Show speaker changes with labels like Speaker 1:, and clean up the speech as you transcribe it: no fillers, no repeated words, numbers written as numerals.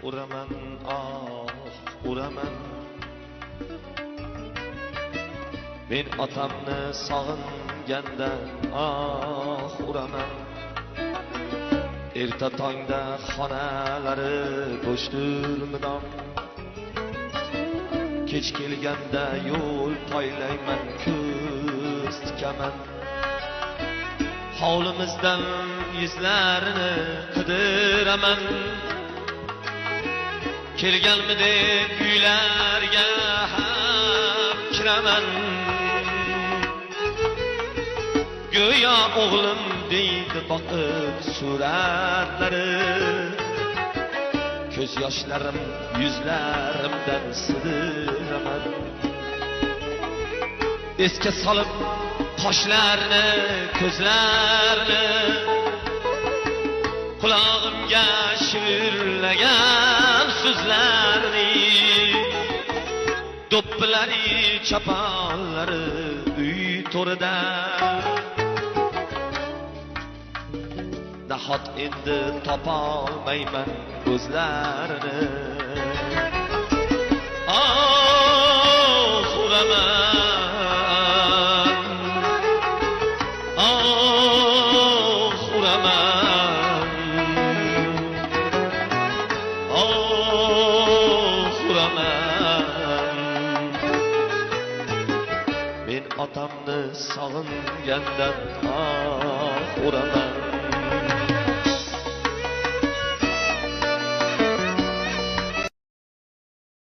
Speaker 1: uraman, uraman. Men otamni sog'inganda uraman. Erta tongda xonalari bo'shturmidan. Kech kelganda yo'l poylayman, ko'z tikaman. Hovlimizdan yuzlarini qidiraman. Kelganmidi uylarga ham kiraman. Go'yo o'g'lim deydi boqib suratlari. Ko'z yoshlarim yuzlarimdan sidiraman. Esga solib qoshlarni, ko'zlarni, qulog'imga shivirlagan so'zlarni, do'ppilari, chaponlari uy to'rida. Nahot endi topolmayman ko'zlarini. Uraman, uraman, uraman. Men otamni sog'ingandan uraman.